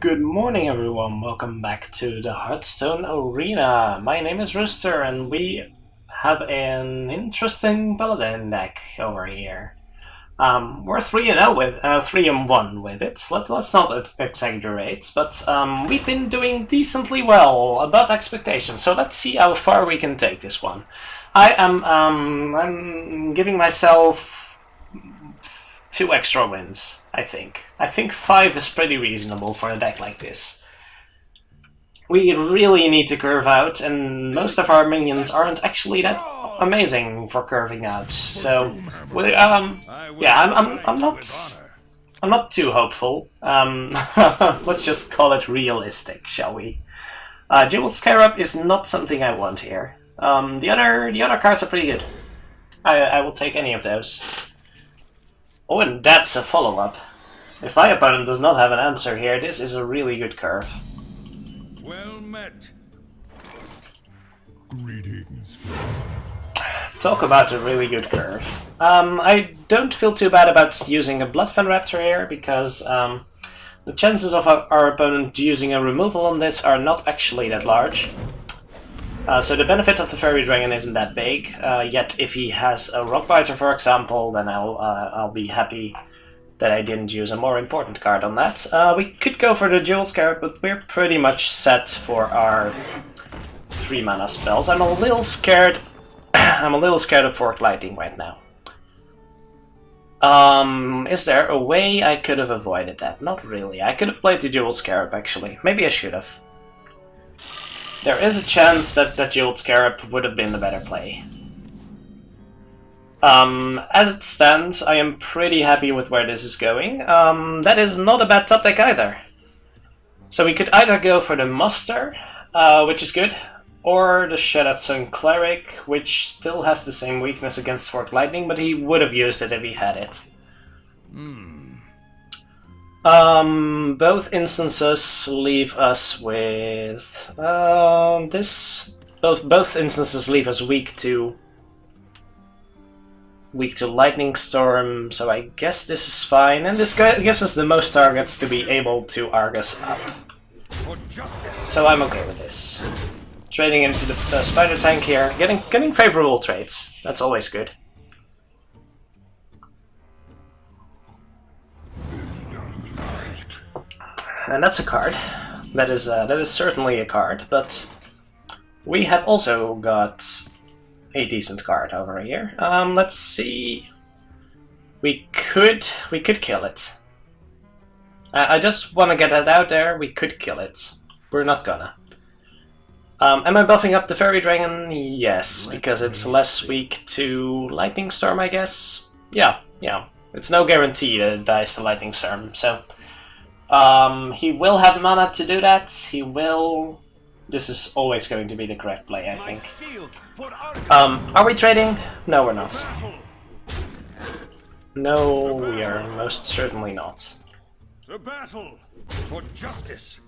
Good morning everyone, welcome back to the Hearthstone Arena. My name is Rooster and we have an interesting Paladin deck over here. We're 3-0 with 3-1 with it. Let's not exaggerate, but we've been doing decently well, above expectations. So let's see how far we can take this one. I'm giving myself 2 extra wins. I think 5 is pretty reasonable for a deck like this. We really need to curve out, and most of our minions aren't actually that amazing for curving out. So, yeah, I'm not too hopeful. Let's just call it realistic, shall we? Jeweled Scarab is not something I want here. The other cards are pretty good. I will take any of those. Oh, and that's a follow-up. If my opponent does not have an answer here, this is a really good curve. Well met. Greetings. Talk about a really good curve. I don't feel too bad about using a Bloodfen Raptor here, because the chances of our opponent using a removal on this are not actually that large. So the benefit of the Fairy Dragon isn't that big, yet if he has a Rockbiter, for example, then I'll be happy that I didn't use a more important card on that. We could go for the Jewel Scarab, but we're pretty much set for our 3 mana spells. I'm a little scared. I'm a little scared of Forked Lightning right now. Is there a way I could have avoided that? Not really. I could have played the Jewel Scarab, actually. Maybe I should have. There is a chance that the Jeweled Scarab would have been the better play. As it stands, I am pretty happy with where this is going. That is not a bad top deck either. So we could either go for the Muster, which is good, or the Shattered Sun Cleric, which still has the same weakness against Forked Lightning, but he would have used it if he had it. Both instances leave us with this. Both instances leave us weak to Lightning Storm, so I guess this is fine, and this gives us the most targets to be able to Argus up. So I'm okay with this. Trading into the Spider Tank here, getting favorable trades. That's always good. And that's a card. That is certainly a card, but we have also got a decent card over here. Let's see. We could kill it. I just want to get that out there. We could kill it. We're not gonna. Am I buffing up the Fairy Dragon? Yes, because it's less weak to Lightning Storm, I guess. Yeah. It's no guarantee that it dies to Lightning Storm, so he will have mana to do that. He will. This is always going to be the correct play, I think. Are we trading? No, we're not. No, we are most certainly not. The battle for justice.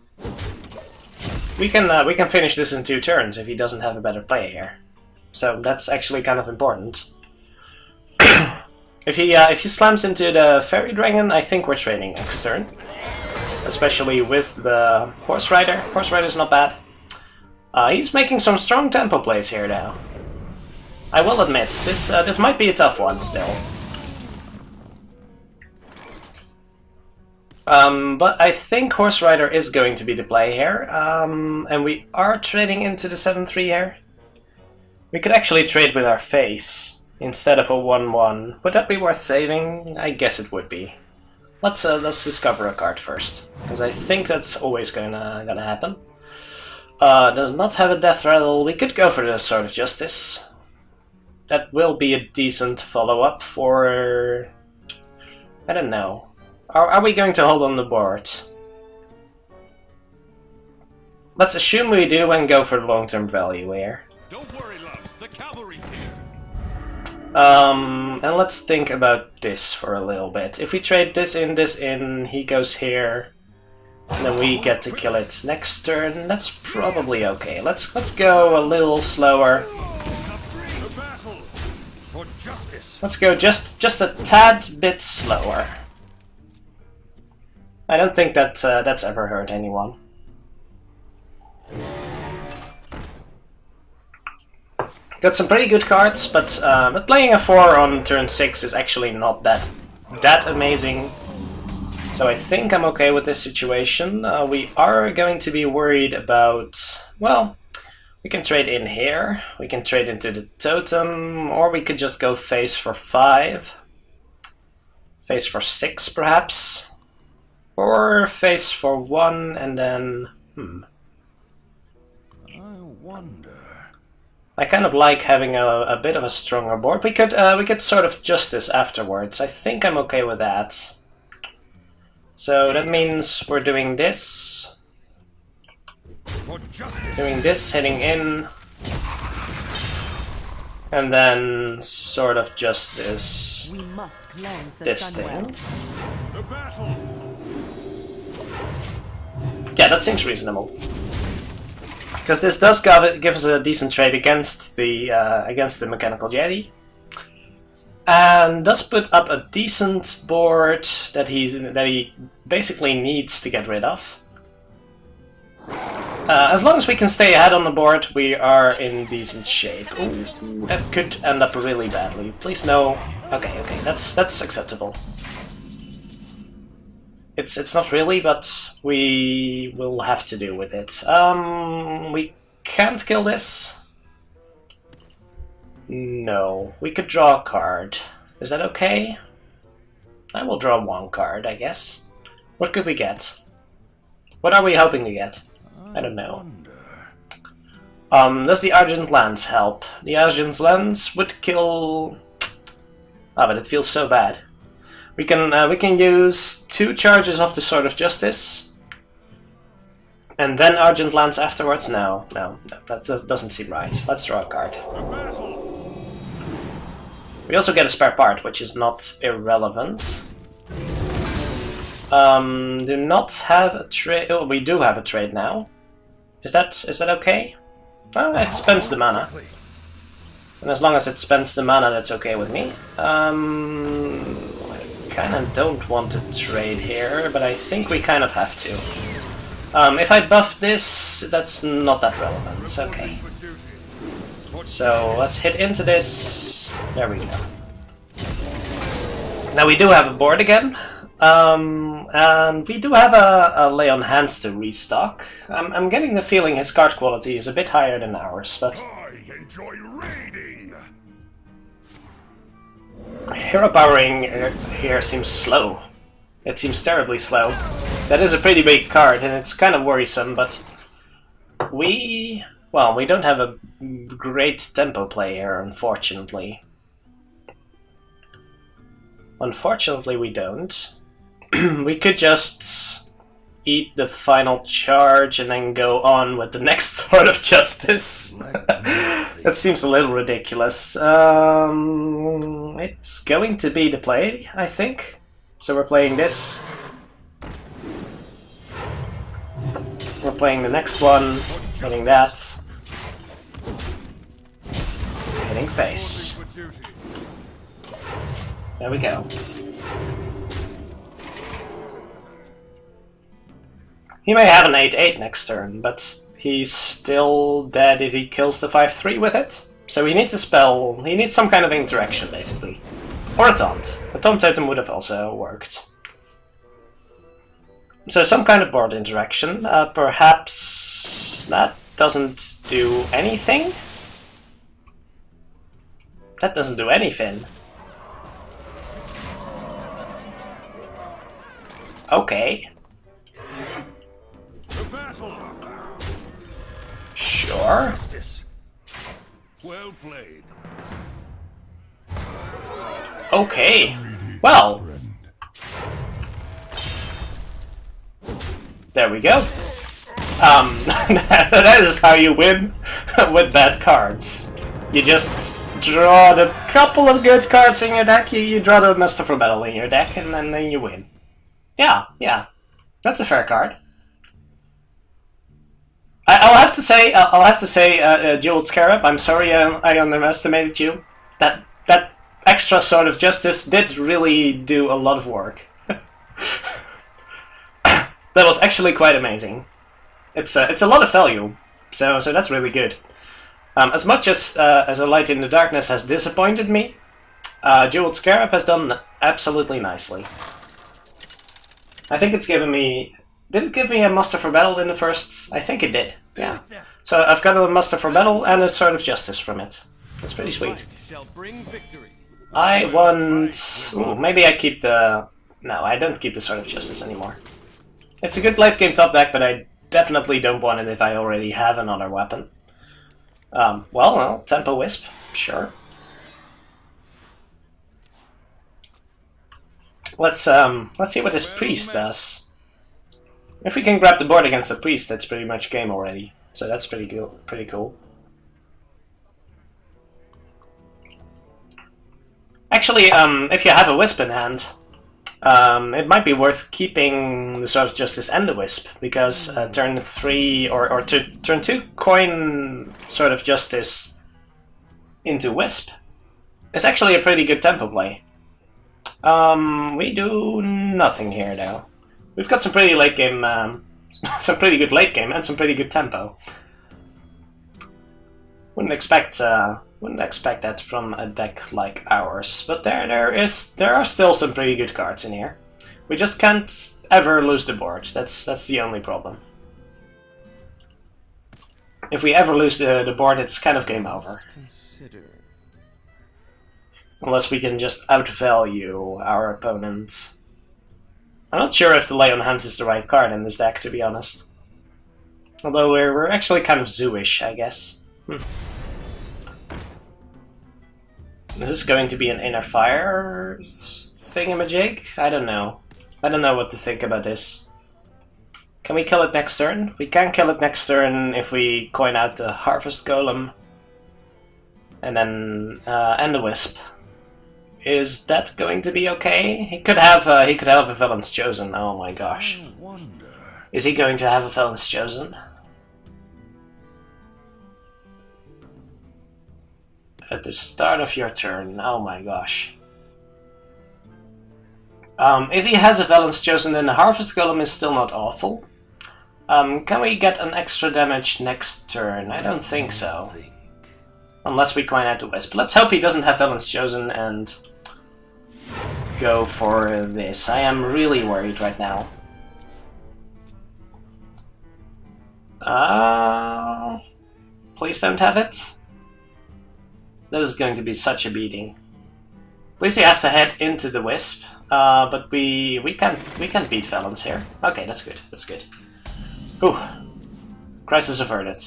We can finish this in 2 turns if he doesn't have a better play here. So that's actually kind of important. If he slams into the Fairy Dragon, I think we're trading next turn. Especially with the Horse Rider. Horse Rider's not bad. He's making some strong tempo plays here, though. I will admit, this might be a tough one still. But I think Horse Rider is going to be the play here, and we are trading into the 7-3 here. We could actually trade with our face instead of a 1-1. Would that be worth saving? I guess it would be. Let's discover a card first, because I think that's always gonna happen. Does not have a Death Rattle. We could go for the Sword of Justice. That will be a decent follow-up for... I don't know. Are we going to hold on the board? Let's assume we do and go for the long-term value here. Don't worry, loves. The cavalry's here. And let's think about this for a little bit. If we trade this in, he goes here. And then we get to kill it next turn. That's probably okay. Let's go a little slower. Let's go just a tad bit slower. I don't think that that's ever hurt anyone. Got some pretty good cards, but playing a 4 on turn 6 is actually not that amazing. So I think I'm okay with this situation. We are going to be worried about, well, we can trade in here, we can trade into the totem, or we could just go face for 5. Face for 6 perhaps. Or face for 1 and then, I wonder. I kind of like having a bit of a stronger board. We could sort of justice afterwards. I think I'm okay with that. So that means we're doing this. Doing this, hitting in. And then sort of justice We must cleanse the this Sunwell. thing. The battle. Yeah, that seems reasonable. Because this does give us a decent trade against the Mechanical Yeti. And does put up a decent board that he basically needs to get rid of. As long as we can stay ahead on the board, we are in decent shape. Ooh, that could end up really badly. Please no. Okay, that's acceptable. It's not really, but we will have to deal with it. We can't kill this. No, we could draw a card. Is that okay? I will draw 1 card, I guess. What could we get? What are we hoping to get? I don't know. Does the Argent Lance help? The Argent Lance would kill... Ah, but it feels so bad. We can use 2 charges of the Sword of Justice. And then Argent Lance afterwards? No, that doesn't seem right. Let's draw a card. We also get a spare part, which is not irrelevant. Do not have a trade. Oh, we do have a trade now. Is that okay? Well, it spends the mana. And as long as it spends the mana, that's okay with me. I kinda don't want to trade here, but I think we kind of have to. If I buff this, that's not that relevant. Okay. So let's hit into this. There we go. Now we do have a board again. And we do have a lay on hands to restock. I'm getting the feeling his card quality is a bit higher than ours, but... I enjoy raiding. Hero powering here seems slow. It seems terribly slow. That is a pretty big card, and it's kind of worrisome, but... Well, we don't have a great tempo player, unfortunately. Unfortunately, we don't. We could just eat the final charge and then go on with the next Sword of Justice. That seems a little ridiculous. It's going to be the play, I think. So we're playing this. We're playing the next one, hitting that. Hitting face. There we go. He may have an 8-8 next turn, but he's still dead if he kills the 5-3 with it. So he needs a spell, he needs some kind of interaction, basically. Or a taunt. A taunt totem would have also worked. So some kind of board interaction. Perhaps that doesn't do anything? That doesn't do anything. Okay. Sure. Well played. Okay. Well. There we go. That is how you win with bad cards. You just draw the couple of good cards in your deck, you draw the Master for Battle in your deck, and then you win. Yeah. That's a fair card. I'll have to say, Jeweled Scarab, I'm sorry I underestimated you. That extra Sword of Justice did really do a lot of work. That was actually quite amazing. It's a lot of value, so that's really good. As much as a Light in the Darkness has disappointed me, Jeweled Scarab has done absolutely nicely. I think it's given me... Did it give me a Muster for Battle in the first? I think it did, yeah. So I've got a Muster for Battle and a Sword of Justice from it. That's pretty sweet. I want... Ooh, maybe I keep the... No, I don't keep the Sword of Justice anymore. It's a good late game top deck, but I definitely don't want it if I already have another weapon. Well, Tempo Wisp, sure. Let's see what this priest does. If we can grab the board against the priest, that's pretty much game already. So that's pretty cool. Actually, if you have a Wisp in hand, it might be worth keeping the Sword of Justice and the Wisp, because turn 3 or turn 2 coin Sword of Justice into Wisp is actually a pretty good tempo play. We do nothing here though. We've got some pretty late game, some pretty good late game and some pretty good tempo. Wouldn't expect that from a deck like ours, but there are still some pretty good cards in here. We just can't ever lose the board. That's the only problem. If we ever lose the board, it's kind of game over. Unless we can just outvalue our opponent. I'm not sure if the Lay on Hands is the right card in this deck, to be honest. Although we're actually kind of zoo-ish, I guess. Is this going to be an Inner Fire thingamajig? I don't know. I don't know what to think about this. Can we kill it next turn? We can kill it next turn if we coin out the Harvest Golem. And then and the Wisp. Is that going to be okay? He could have a Villain's Chosen. Oh my gosh. Is he going to have a Villain's Chosen? At the start of your turn. Oh my gosh. If he has a Villain's Chosen, then the Harvest Golem is still not awful. Can we get an extra damage next turn? I don't think so. Unless we coin out the Wisp. Let's hope he doesn't have Villain's Chosen and go for this. I am really worried right now. Please don't have it. That is going to be such a beating. At least he has to head into the Wisp, but we can't beat Valens here. Okay, that's good. That's good. Whew. Crisis averted.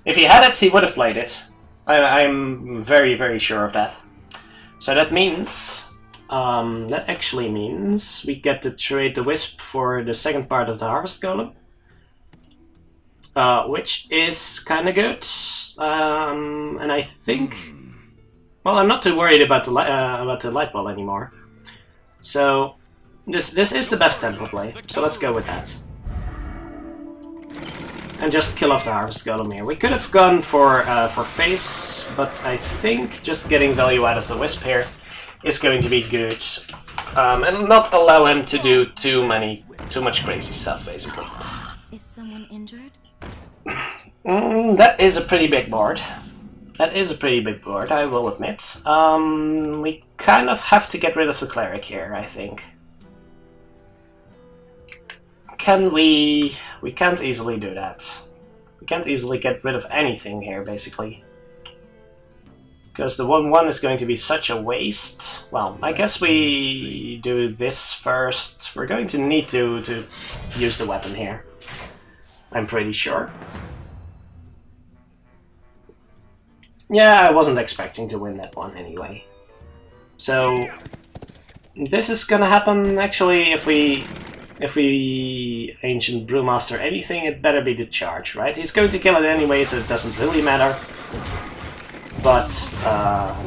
If he had it, he would have played it. I'm very, very sure of that. So that means, that actually means we get to trade the Wisp for the second part of the Harvest Golem, which is kind of good. And I think, well, I'm not too worried about the light ball anymore. So this is the best tempo play. So let's go with that. And just kill off the Harvest Golem here. We could have gone for face, but I think just getting value out of the Wisp here is going to be good, and not allow him to do too much crazy stuff, basically. Is someone injured? That is a pretty big board. That is a pretty big board, I will admit. We kind of have to get rid of the Cleric here, I think. Can we... We can't easily do that. We can't easily get rid of anything here, basically. Because the 1-1 is going to be such a waste. Well, I guess we do this first. We're going to need to use the weapon here. I'm pretty sure. Yeah, I wasn't expecting to win that one anyway. So... this is gonna happen, actually, if we Ancient Brewmaster anything, it better be the charge, right? He's going to kill it anyway, so it doesn't really matter. But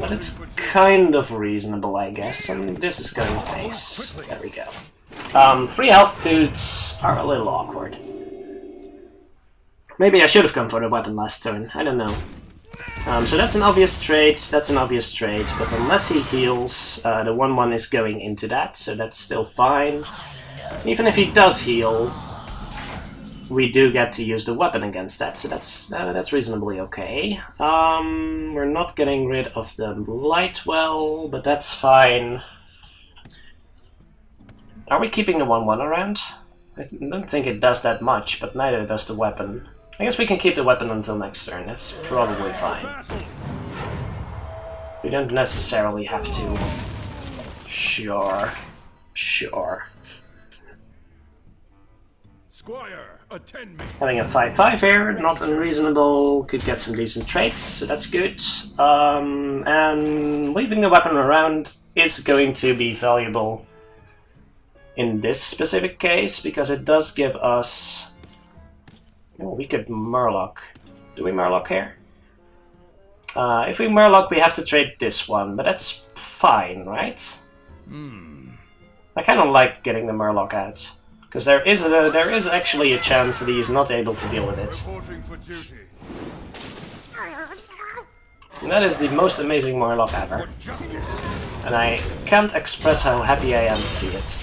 it's kind of reasonable, I guess. And this is going face. There we go. 3 health dudes are a little awkward. Maybe I should have come for the weapon last turn. I don't know. So that's an obvious trade. That's an obvious trade. But unless he heals, the 1-1 is going into that, so that's still fine. Even if he does heal, we do get to use the weapon against that, so that's reasonably okay. We're not getting rid of the light well, but that's fine. Are we keeping the 1/1 around? I don't think it does that much, but neither does the weapon. I guess we can keep the weapon until next turn, that's probably fine. We don't necessarily have to. Sure. Squire, attend me. Having a 5/5 here, not unreasonable, could get some decent traits, so that's good. And leaving the weapon around is going to be valuable in this specific case, because it does give us... Oh, we could Murloc. Do we Murloc here? If we Murloc, we have to trade this one, but that's fine, right? I kind of like getting the Murloc out, because there is actually a chance that he is not able to deal with it. And that is the most amazing Murloc ever. And I can't express how happy I am to see it.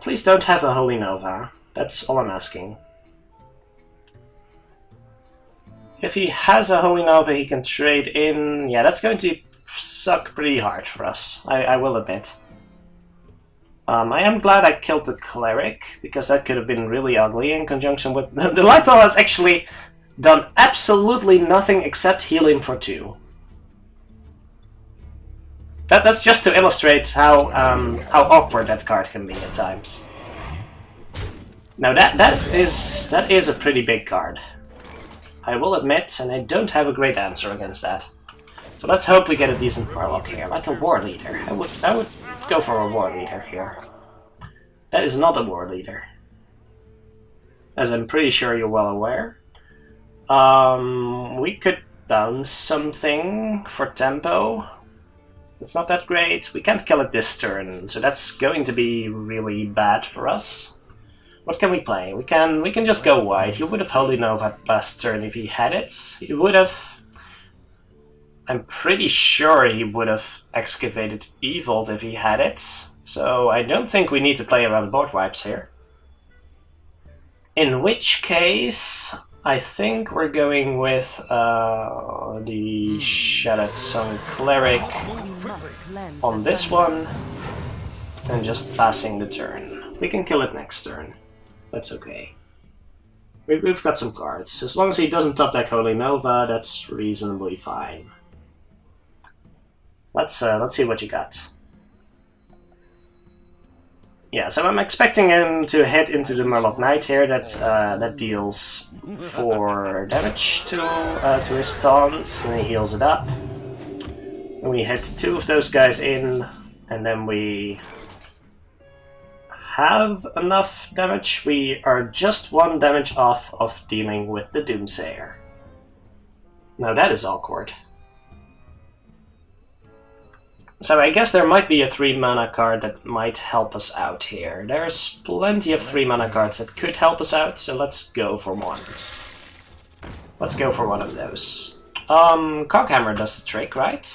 Please don't have a Holy Nova. That's all I'm asking. If he has a Holy Nova, he can trade in... Yeah, that's going to suck pretty hard for us, I will admit. I am glad I killed the Cleric, because that could have been really ugly in conjunction with... The Lightball has actually done absolutely nothing except heal him for 2. That's just to illustrate how awkward that card can be at times. Now that is a pretty big card, I will admit, and I don't have a great answer against that. So let's hope we get a decent Murloc here, like a War Leader. I would go for a War Leader here. That is not a War Leader, as I'm pretty sure you're well aware. We could bounce something for tempo. It's not that great. We can't kill it this turn, so that's going to be really bad for us. What can we play? We can just go wide. He would have Holy Nova last turn if he had it. He would have... I'm pretty sure he would have Excavated Evolved if he had it. So I don't think we need to play around board wipes here. In which case, I think we're going with the Shattered Sun Cleric on this one, and just passing the turn. We can kill it next turn. That's okay. We've got some cards. As long as he doesn't top deck Holy Nova, that's reasonably fine. Let's see what you got. Yeah, so I'm expecting him to hit into the Murloc Knight here. That deals 4 damage to his taunt, and he heals it up. And we hit 2 of those guys in, and then we have enough damage. We are just 1 damage off of dealing with the Doomsayer. Now that is awkward. So I guess there might be a 3-mana card that might help us out here. There's plenty of 3-mana cards that could help us out, so let's go for one. Let's go for one of those. Coghammer does the trick, right?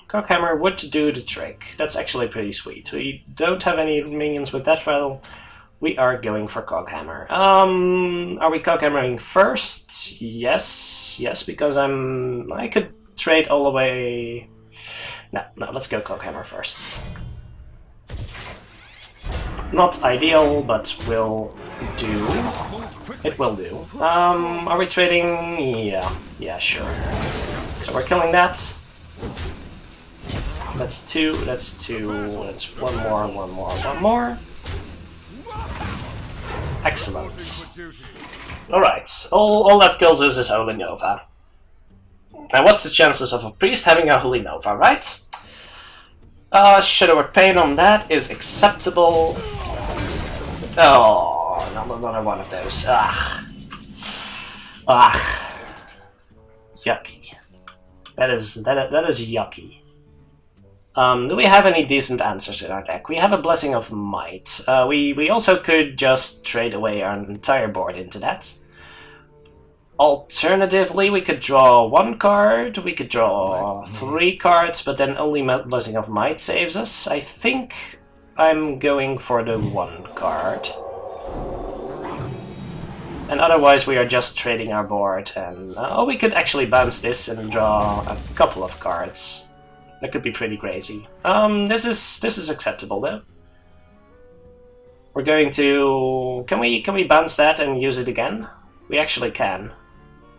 Coghammer would do the trick. That's actually pretty sweet. We don't have any minions with that rattle. We are going for Coghammer. Are we Coghammering first? Yes, because I could trade all the way... No, let's go Coghammer first. Not ideal, but will do. It will do. Are we trading? Yeah, sure. So we're killing that. That's 2, that's 2, that's one more. Excellent. Alright, all that kills us is Holy Nova. Now what's the chances of a priest having a Holy Nova, right? Shadow Pain on that is acceptable. Oh, another one of those. Yucky. That is yucky. Do we have any decent answers in our deck? We have a Blessing of Might. We also could just trade away our entire board into that. Alternatively, we could draw 1 card, we could draw 3 cards, but then only Blessing of Might saves us. I think I'm going for the 1 card. And otherwise we are just trading our board, and oh, we could actually bounce this and draw a couple of cards. That could be pretty crazy. This is acceptable though. We're going to... Can we bounce that and use it again? We actually can.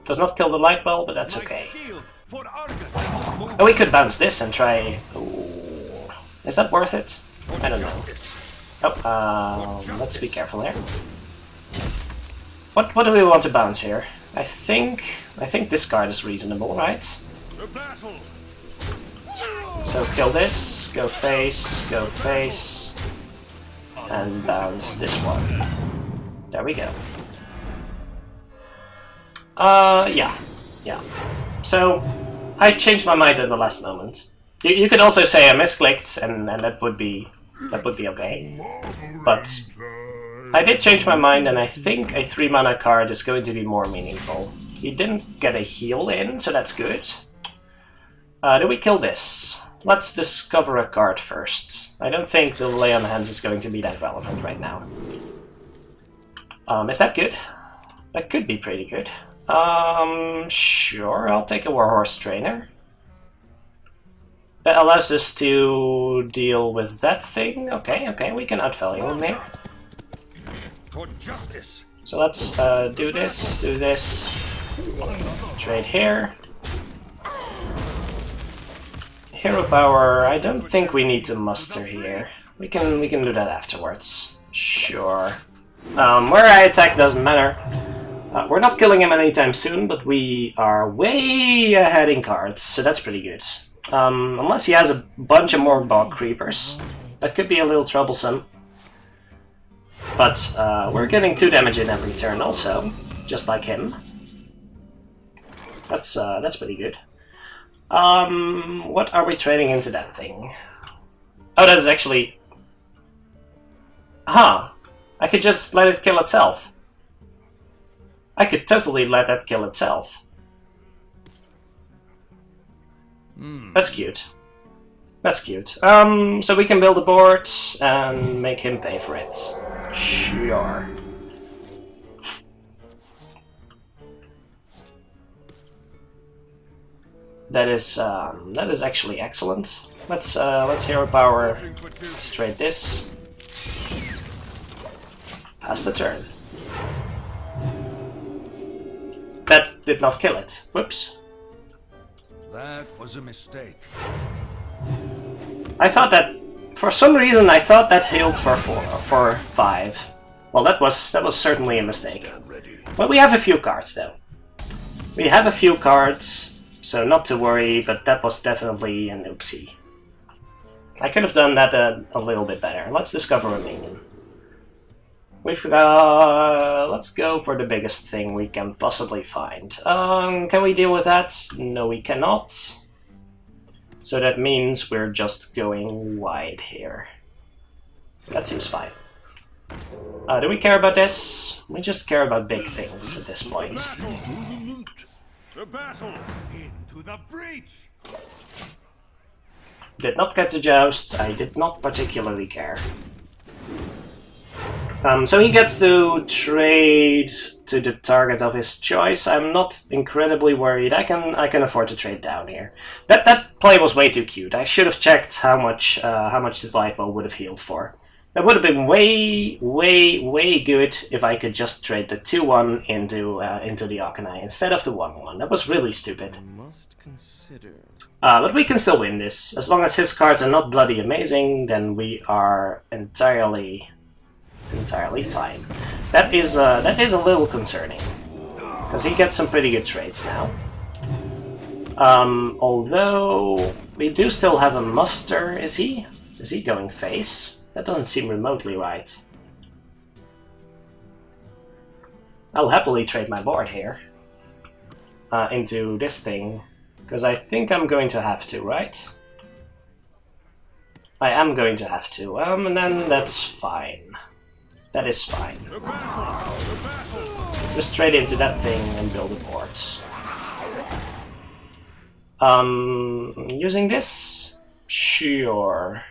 Does not kill the light bulb, but that's okay. Oh, we could bounce this and try... Ooh. Is that worth it? I don't know. Oh, let's be careful here. What do we want to bounce here? I think this card is reasonable, right? So kill this, go face, and bounce this one. There we go. Yeah. So I changed my mind at the last moment. You could also say I misclicked, and that would be okay. But I did change my mind, and I think a 3-mana card is going to be more meaningful. He didn't get a heal in, so that's good. Do we kill this? Let's discover a card first. I don't think the lay on hands is going to be that relevant right now. Is that good? That could be pretty good. Sure, I'll take a Warhorse Trainer. That allows us to deal with that thing. Okay, we can outvalue him here. For justice. So let's do this. Trade here. Hero power, I don't think we need to muster here. We can do that afterwards. Sure. Where I attack doesn't matter. We're not killing him anytime soon, but we are way ahead in cards, so that's pretty good. Unless he has a bunch of more bog creepers. That could be a little troublesome. But we're getting 2 damage in every turn also, just like him. That's pretty good. What are we trading into that thing? Oh, that is actually... Huh. I could just let it kill itself. I could totally let that kill itself. That's cute. That's cute. So we can build a board and make him pay for it. Sure. That is actually excellent. Let's hero power. Let's trade this. Pass the turn. That did not kill it. Whoops. That was a mistake. I thought that, for some reason, I thought that healed for 5. Well, that was certainly a mistake. But we have a few cards though. We have a few cards, so not to worry. But that was definitely an oopsie. I could have done that a little bit better. Let's discover a minion. We've let's go for the biggest thing we can possibly find. Can we deal with that? No, we cannot. So that means we're just going wide here. That seems fine. Do we care about this? We just care about big things at this point. The battle into the breach. Did not get the joust. I did not particularly care. So he gets to trade to the target of his choice. I'm not incredibly worried. I can afford to trade down here. That play was way too cute. I should have checked how much the light bulb would have healed for. That would have been way good if I could just trade the 2-1 into the Arcanine instead of the 1-1. That was really stupid. Must consider. But we can still win this. As long as his cards are not bloody amazing, then we are entirely fine. That is a little concerning, because he gets some pretty good trades now. Although we do still have a muster. Is he going face? That doesn't seem remotely right. I'll happily trade my board here into this thing, because I think I'm going to have to, right? I am going to have to, and then that's fine. That is fine. Just trade into that thing and build a board. Using this? Sure.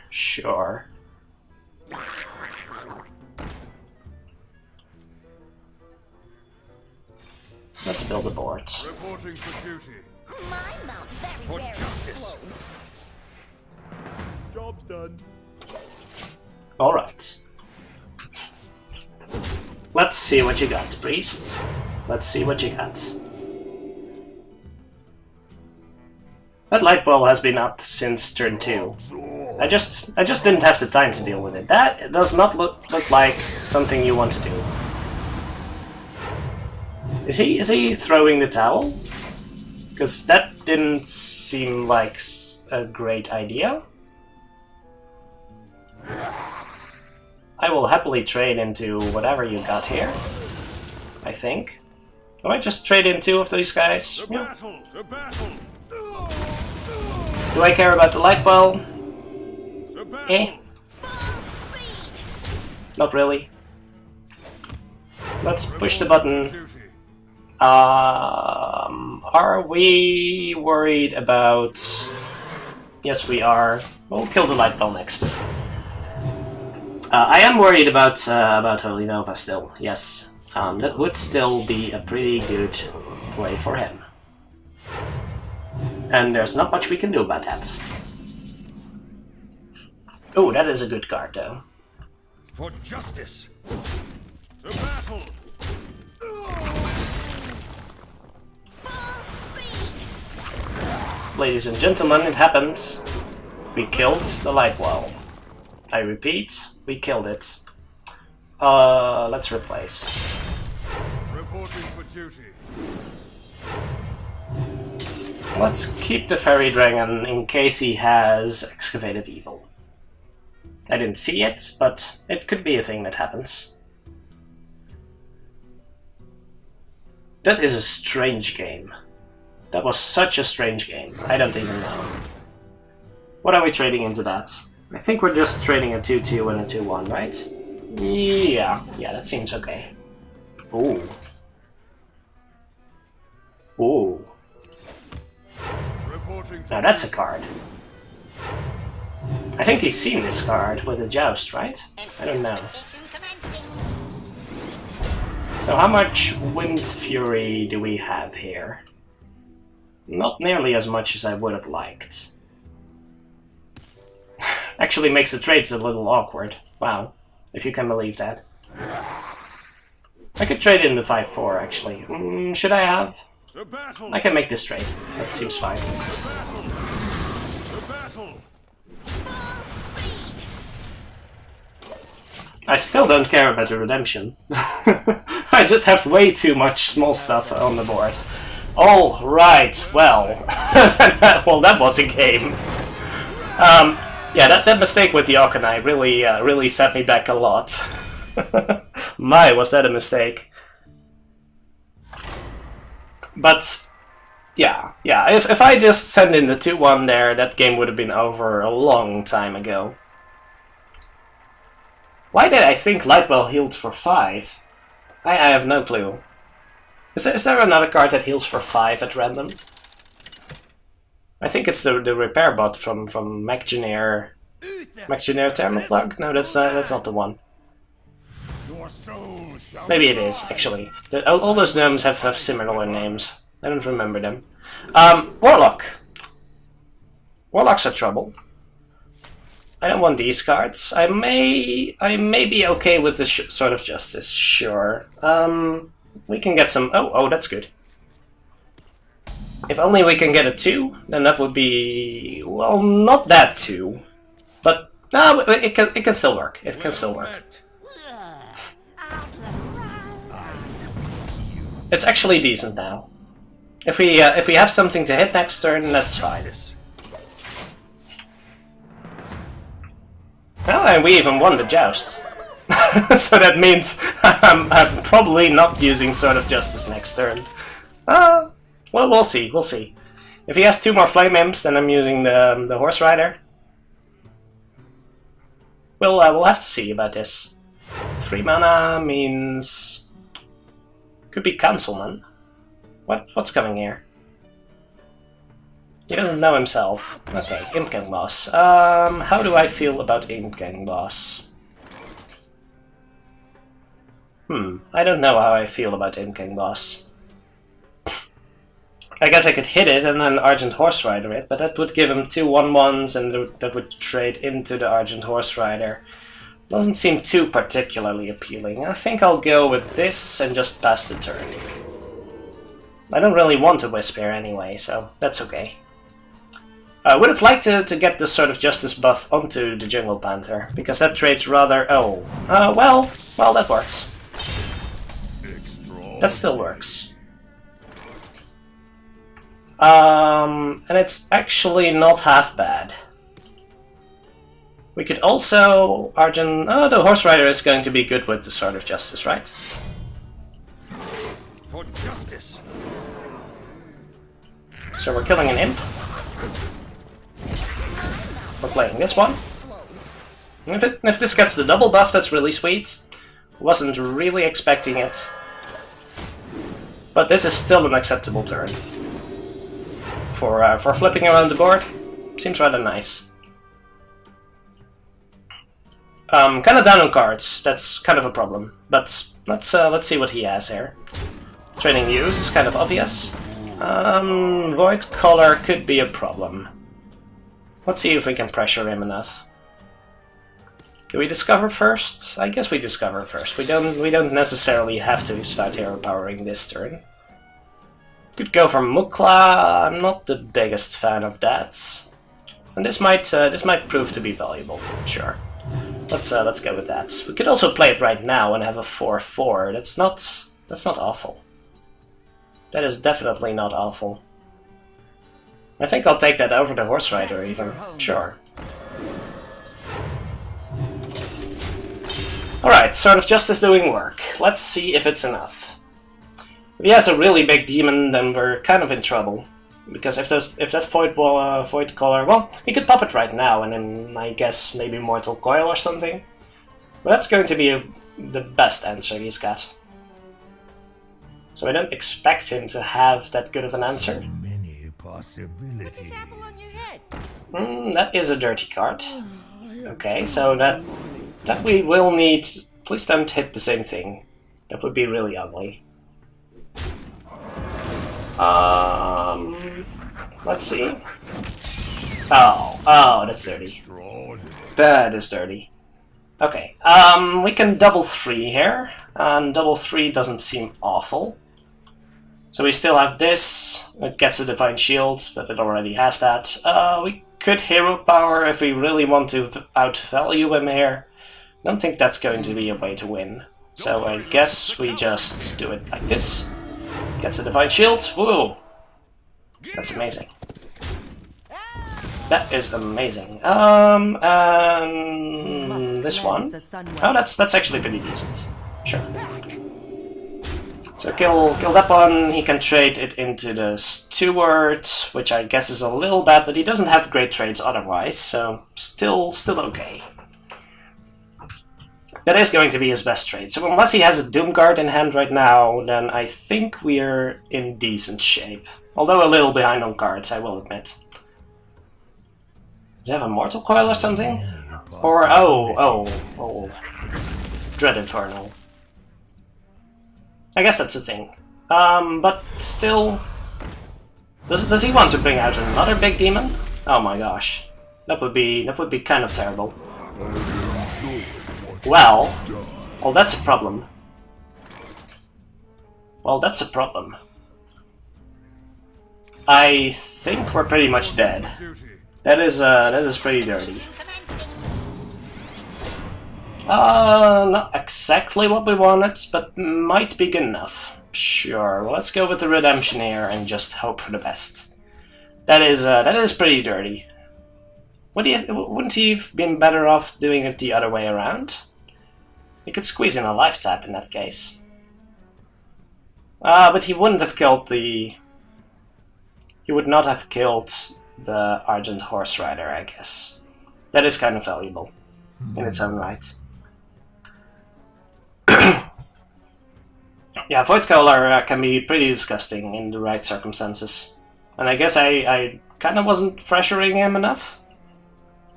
Let's build a board. Reporting for duty. My mount For very justice. close. Job's done. Alright. Let's see what you got, priest. Let's see what you got. That light bulb has been up since turn 2. I just didn't have the time to deal with it. That does not look like something you want to do. Is he throwing the towel? Because that didn't seem like a great idea. I will happily trade into whatever you got here, I think. Do I just trade in 2 of these guys? The Yeah. battle! The battle! Do I care about the light bulb? The battle! Eh, not really. Let's push the button. Duty. Are we worried about... Yes, we are. We'll kill the light bulb next. I am worried about Holy Nova still, yes. That would still be a pretty good play for him. And there's not much we can do about that. Oh, that is a good card though. For justice! The battle! Ladies and gentlemen, it happened. We killed the light wall. I repeat, we killed it. Let's replace. Reporting for duty. Let's keep the fairy dragon in case he has excavated evil. I didn't see it, but it could be a thing that happens. That is a strange game. That was such a strange game. I don't even know. What are we trading into that? I think we're just trading a 2-2 and a 2-1, right? Yeah, that seems okay. Ooh. Ooh. Reporting for Now that's a card. I think he's seen this card with a joust, right? I don't know. So how much Wind Fury do we have here? Not nearly as much as I would have liked. Actually makes the trades a little awkward. Wow, if you can believe that. I could trade in the 5-4 actually. Should I have? the battle! I can make this trade. That seems fine. The battle! I still don't care about the redemption. I just have way too much small stuff on the board. All right, well, well, that was a game. Yeah, that mistake with the Arcanine really set me back a lot. My, was that a mistake? But yeah. If I just send in the 2-1 there, that game would have been over a long time ago. Why did I think Lightbell healed for 5? I have no clue. Is there another card that heals for 5 at random? I think it's the repair bot from MacGeneer. MacGeneer Thermoplug? No, that's not the one. Your soul shall Maybe it is, actually. All those gnomes have similar names. I don't remember them. Warlock. Warlocks are trouble. I don't want these cards. I may be okay with this Sword of Justice, sure. We can get some... Oh, that's good. If only we can get a 2, then that would be... Well, not that 2. But, no, it can still work. It can still work. It's actually decent now. If we have something to hit next turn, that's fine. Well, and we even won the joust. So that means I'm probably not using Sword of Justice next turn. Well, we'll see. If he has 2 more Flame Imps, then I'm using the Horse Rider. We'll have to see about this. 3 mana means... Could be Councilman. What's coming here? He doesn't know himself. Okay, Imp Gang Boss. How do I feel about Imp Gang Boss? I don't know how I feel about Imp Gang Boss. I guess I could hit it and then Argent Horse Rider it, but that would give him 2 1/1s and that would trade into the Argent Horse Rider. Doesn't seem too particularly appealing. I think I'll go with this and just pass the turn. I don't really want to Wisp here anyway, so that's okay. I would have liked to get this sort of Justice buff onto the Jungle Panther, because that trade's rather... well, that works. That still works. And it's actually not half bad. We could also... the Horse Rider is going to be good with the Sword of Justice, right? For justice. So we're killing an Imp. We're playing this one. If this gets the double buff, that's really sweet. Wasn't really expecting it. But this is still an acceptable turn. For flipping around the board, seems rather nice. Kind of down on cards, that's kind of a problem. But let's see what he has here. Trading use is kind of obvious. Void Collar could be a problem. Let's see if we can pressure him enough. Do we discover first? I guess we discover first. We don't necessarily have to start hero powering this turn. Could go for Mukla. I'm not the biggest fan of that. And this might prove to be valuable. Sure. Let's go with that. We could also play it right now and have a 4/4. That's not awful. That is definitely not awful. I think I'll take that over the Horse Rider even. Sure. Alright, Sword of Justice doing work. Let's see if it's enough. If he has a really big demon, then we're kind of in trouble. Because if that Void Collar... Well, he could pop it right now, and then I guess maybe Mortal Coil or something. But that's going to be the best answer he's got. So I don't expect him to have that good of an answer. Possibilities. That is a dirty card. Okay, so that we will need... Please don't hit the same thing. That would be really ugly. Let's see. Oh, that's dirty. That is dirty. Okay, we can double 3 here, and double 3 doesn't seem awful. So we still have this. It gets a Divine Shield, but it already has that. We could Hero Power if we really want to outvalue him here. I don't think that's going to be a way to win. So I guess we just do it like this. Gets a Divine Shield. Whoa! That's amazing. That is amazing. And this one. Oh, that's actually pretty decent. Sure. So kill that one, he can trade it into the Steward, which I guess is a little bad, but he doesn't have great trades otherwise, so still okay. That is going to be his best trade. So unless he has a Doomguard in hand right now, then I think we're in decent shape. Although a little behind on cards, I will admit. Does he have a Mortal Coil or something? Or, oh. Dread Infernal. I guess that's the thing. But still... Does he want to bring out another big demon? Oh my gosh. That would be kind of terrible. Well, that's a problem. I think we're pretty much dead. That is pretty dirty. Not exactly what we wanted, but might be good enough. Sure, well, let's go with the Redemption here and just hope for the best. That is pretty dirty. Wouldn't he have been better off doing it the other way around? He could squeeze in a life tap in that case. But he wouldn't have killed the... He would not have killed the Argent Horse Rider, I guess. That is kind of valuable in its own right. Yeah, Void Collar can be pretty disgusting in the right circumstances. And I guess I kind of wasn't pressuring him enough.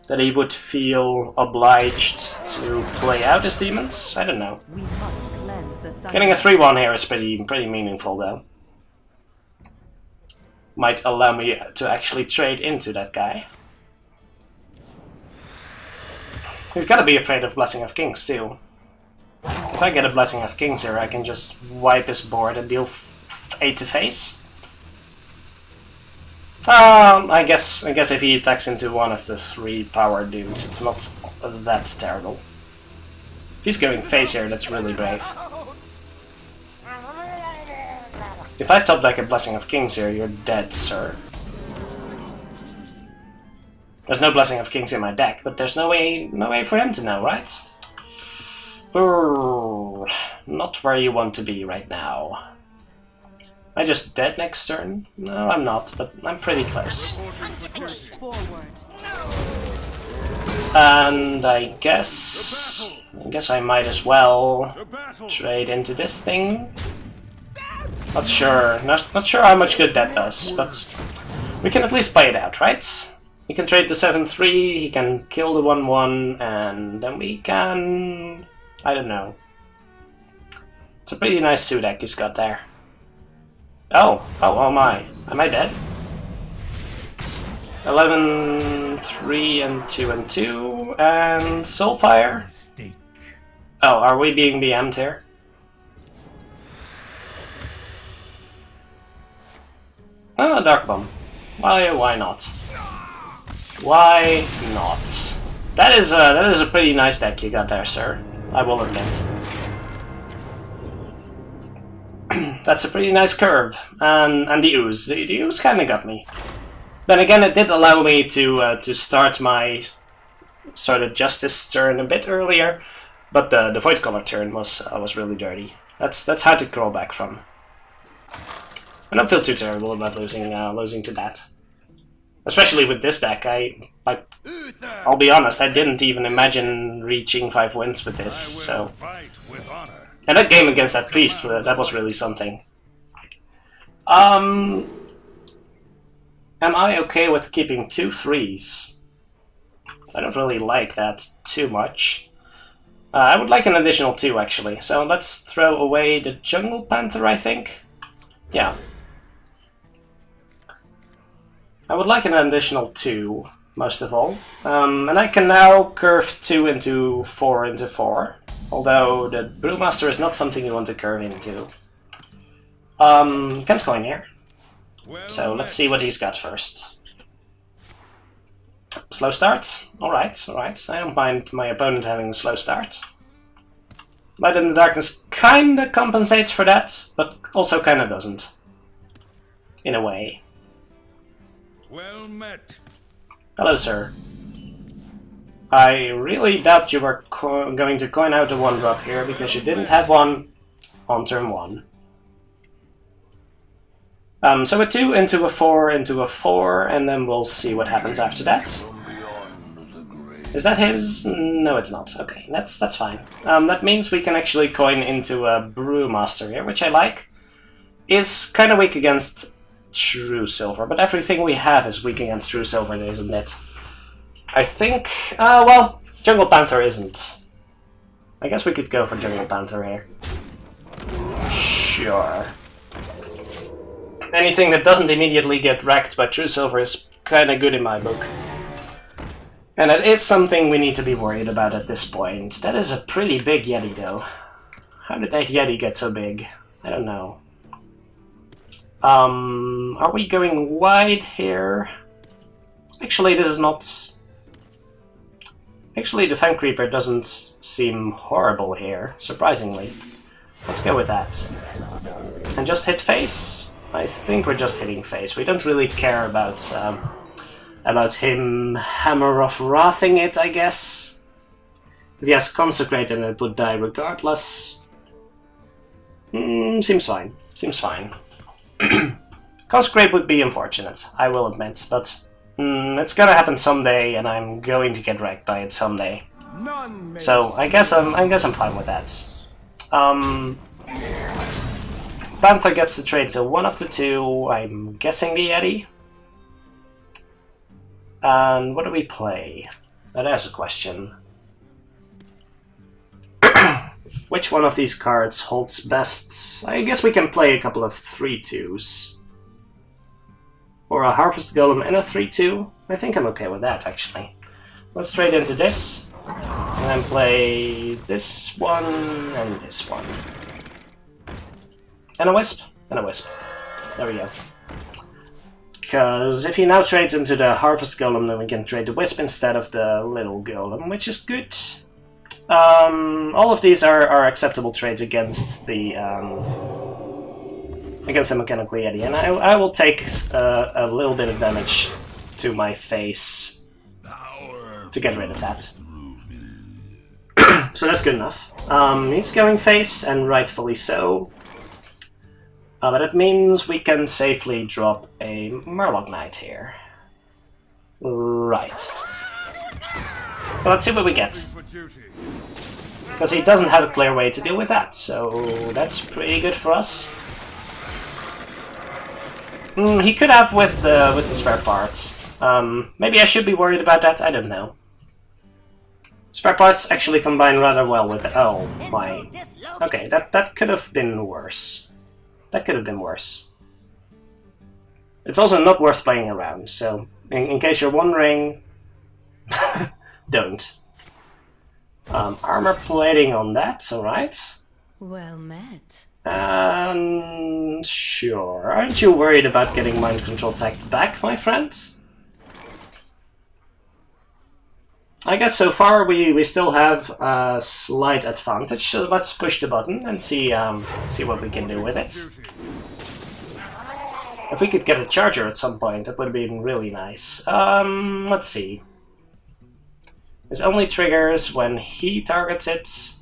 That he would feel obliged to play out his demons? I don't know. Getting a 3-1 here is pretty meaningful though. might allow me to actually trade into that guy. He's gotta be afraid of Blessing of Kings too. If I get a Blessing of Kings here, I can just wipe his board and deal 8 to face. I guess if he attacks into one of the 3 power dudes, it's not that terrible. If he's going face here, that's really brave. If I top deck a Blessing of Kings here, you're dead, sir. There's no Blessing of Kings in my deck, but there's no way for him to know, right? Not where you want to be right now. Am I just dead next turn? No, I'm not, but I'm pretty close. And I guess I might as well trade into this thing. Not sure how much good that does, but we can at least play it out, right? He can trade the 7-3, he can kill the 1-1, and then we can... I don't know. It's a pretty nice 2 deck he's got there. Oh my. Am I dead? 11, 3, and 2, and 2, and Soulfire? Oh, are we being BM'd here? Oh, Dark Bomb. Why not? Why not? That is a pretty nice deck you got there, sir. I will admit. That's a pretty nice curve. And the ooze. The ooze kinda got me. Then again, it did allow me to start my sort of Justice turn a bit earlier, but the Void Color turn was really dirty. That's hard to crawl back from. I don't feel too terrible about losing to that. Especially with this deck, I'll be honest, I didn't even imagine reaching 5 wins with this, so... And that game against that priest, that was really something. Am I okay with keeping 2 3s? I don't really like that too much. I would like an additional 2, actually, so let's throw away the Jungle Panther, I think. Yeah. I would like an additional 2, most of all. And I can now curve 2 into 4 into 4. Although the Brewmaster is not something you want to curve into. Ken's going here. So let's see what he's got first. Slow start? Alright. I don't mind my opponent having a slow start. Light in the Darkness kinda compensates for that, but also kinda doesn't. In a way. Well met. Hello, sir. I really doubt you were going to coin out a 1-drop here, because you didn't have one on turn 1. So a 2 into a 4 into a 4, and then we'll see what happens after that. Is that his? No, it's not. Okay, that's fine. That means we can actually coin into a Brewmaster here, which I like. Is kind of weak against True Silver, but everything we have is weak against True Silver, isn't it? I think... well, Jungle Panther isn't. I guess we could go for Jungle Panther here. Sure. Anything that doesn't immediately get wrecked by True Silver is kinda good in my book. And that is something we need to be worried about at this point. That is a pretty big Yeti, though. How did that Yeti get so big? I don't know. Are we going wide here? Actually, this is not... Actually, the Fang Creeper doesn't seem horrible here, surprisingly. Let's go with that. And just hit face? I think we're just hitting face. We don't really care about him Hammer of Wrathing it, I guess. If he has Consecrate, then it would die regardless. Seems fine. Seems fine. Consecrate would be unfortunate, I will admit, but it's gonna happen someday, and I'm going to get wrecked by it someday. So I guess I'm fine with that. Panther gets to trade to one of the 2. I'm guessing the Yeti. And what do we play? That is a question. Which one of these cards holds best? I guess we can play a couple of 3/2s. or a Harvest Golem and a 3/2. I think I'm okay with that, actually. Let's trade into this, and then play this one and this one. And a Wisp, and a Wisp. There we go. Because if he now trades into the Harvest Golem, then we can trade the Wisp instead of the little Golem, which is good. All of these are acceptable trades against the Mechanical Yeti, and I will take a little bit of damage to my face to get rid of that. So that's good enough. He's going face, and rightfully so. But it means we can safely drop a Murloc Knight here. Right. So let's see what we get. Because he doesn't have a clear way to deal with that, so that's pretty good for us. He could have with the spare part. Maybe I should be worried about that, I don't know. Spare parts actually combine rather well with it. Oh my. Okay, that could have been worse. That could have been worse. It's also not worth playing around, so in case you're wondering, don't. Armor plating on that, alright. Well met. And sure. Aren't you worried about getting mind control tech back, my friend? I guess so far we still have a slight advantage, so let's push the button and see what we can do with it. If we could get a charger at some point, that would have been really nice. Let's see. This only triggers when he targets it.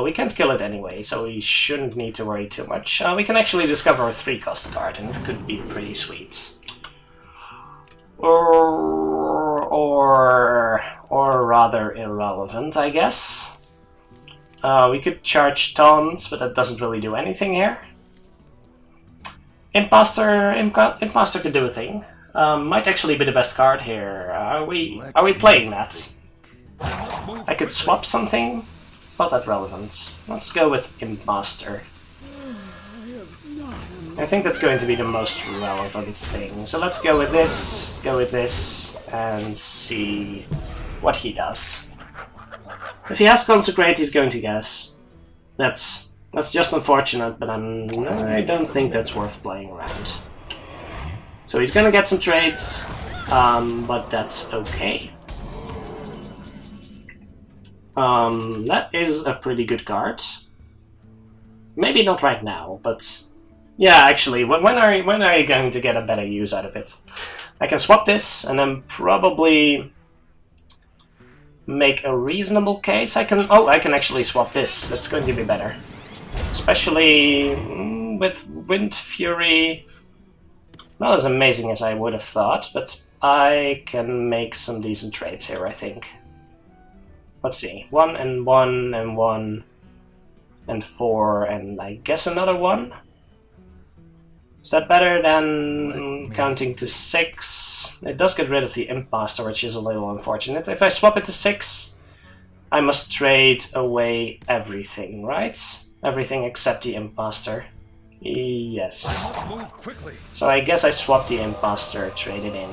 We can't kill it anyway, so we shouldn't need to worry too much. We can actually discover a 3-cost card, and it could be pretty sweet. Or rather irrelevant, I guess. We could charge taunts, but that doesn't really do anything here. Imposter could do a thing. Might actually be the best card here. Are we playing that? I could swap something. It's not that relevant. Let's go with Imposter. I think that's going to be the most relevant thing. So let's go with this, and see what he does. If he has Consecrate, he's going to guess. That's just unfortunate, but I don't think that's worth playing around. So he's gonna get some trades, but that's okay. That is a pretty good card. Maybe not right now, but yeah, actually, when are you going to get a better use out of it? I can swap this, and then probably make a reasonable case. I can actually swap this. That's going to be better. Especially with Wind Fury. Not as amazing as I would have thought, but I can make some decent trades here, I think. Let's see. 1 and 1 and 1 and 4 and I guess another 1. Is that better than counting to 6? It does get rid of the Imposter, which is a little unfortunate. If I swap it to 6, I must trade away everything, right? Everything except the Imposter. Yes. So I guess I swapped the Imposter, trade it in.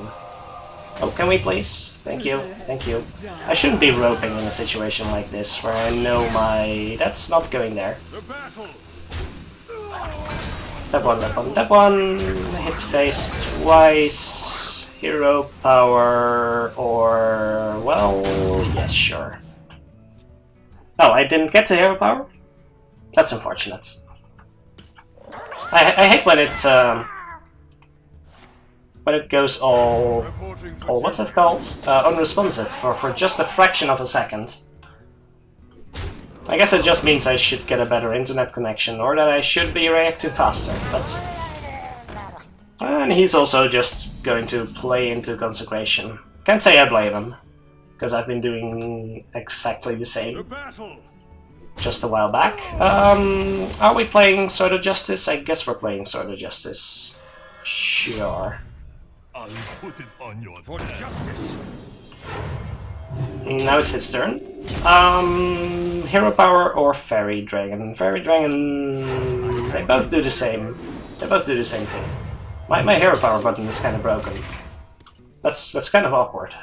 Oh, can we please? Thank you, thank you. I shouldn't be roping in a situation like this, where I know that's not going there. That one. Hit face twice. Hero power, or... well, yes, sure. Oh, I didn't get to hero power? That's unfortunate. I hate when it goes all what's that called? Unresponsive for just a fraction of a second. I guess it just means I should get a better internet connection, or that I should be reacting faster, but... And he's also just going to play into Consecration. Can't say I blame him, because I've been doing exactly the same just a while back. Are we playing Sword of Justice? I guess we're playing Sword of Justice. Sure. I'll put it on your for justice. Now it's his turn. Hero Power or Fairy Dragon? Fairy Dragon... they both do the same. They both do the same thing. My hero power button is kind of broken. That's kind of awkward.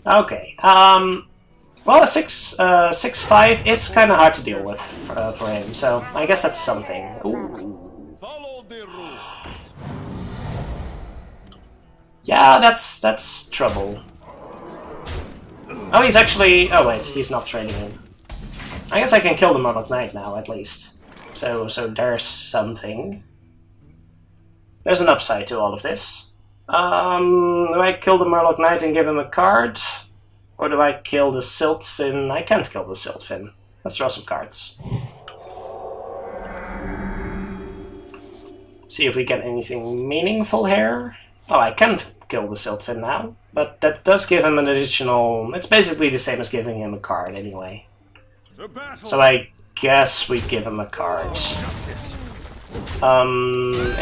Okay. Well, a 6/5 is kind of hard to deal with for him, so I guess that's something. Ooh. Follow the rules. Yeah, that's trouble. Oh, he's actually... Oh wait, he's not trading in. I guess I can kill the Murloc Knight now, at least. So there's something. There's an upside to all of this. Do I kill the Murloc Knight and give him a card? Or do I kill the Siltfin? I can't kill the Siltfin. Let's draw some cards. See if we get anything meaningful here. Oh, I can kill the Siltfin now. But that does give him an additional... It's basically the same as giving him a card anyway. So I guess we give him a card.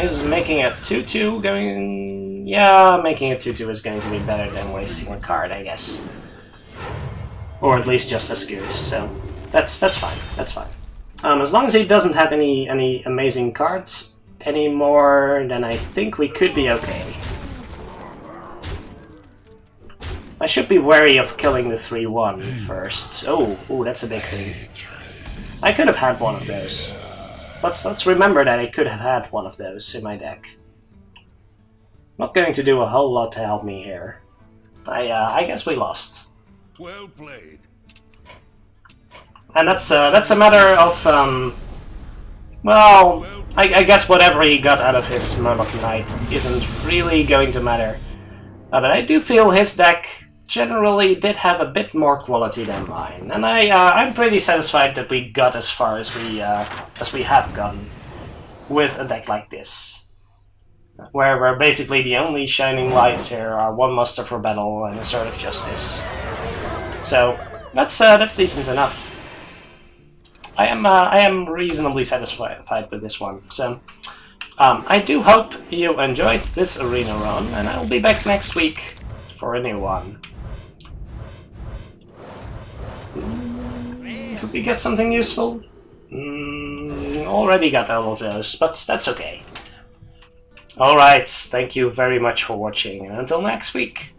Is making a 2/2 going... Yeah, making a 2/2 is going to be better than wasting a card, I guess. Or at least just as good, so... That's fine, that's fine. As long as he doesn't have any amazing cards anymore, then I think we could be okay. I should be wary of killing the 3/1 first. Oh, that's a big thing. I could have had one of those. Let's remember that I could have had one of those in my deck. Not going to do a whole lot to help me here. I guess we lost. Well played. And that's a matter of well, I guess whatever he got out of his Murloc Knight isn't really going to matter. But I do feel his deck generally did have a bit more quality than mine, and I'm pretty satisfied that we got as far as we have gone with a deck like this, where basically the only shining lights here are one Muster for Battle and a Sword of Justice. So that's decent enough. I am reasonably satisfied with this one. So I do hope you enjoyed this arena run, and I'll be back next week for a new one. Could we get something useful? Already got all of those, but that's okay. Alright, thank you very much for watching, and until next week.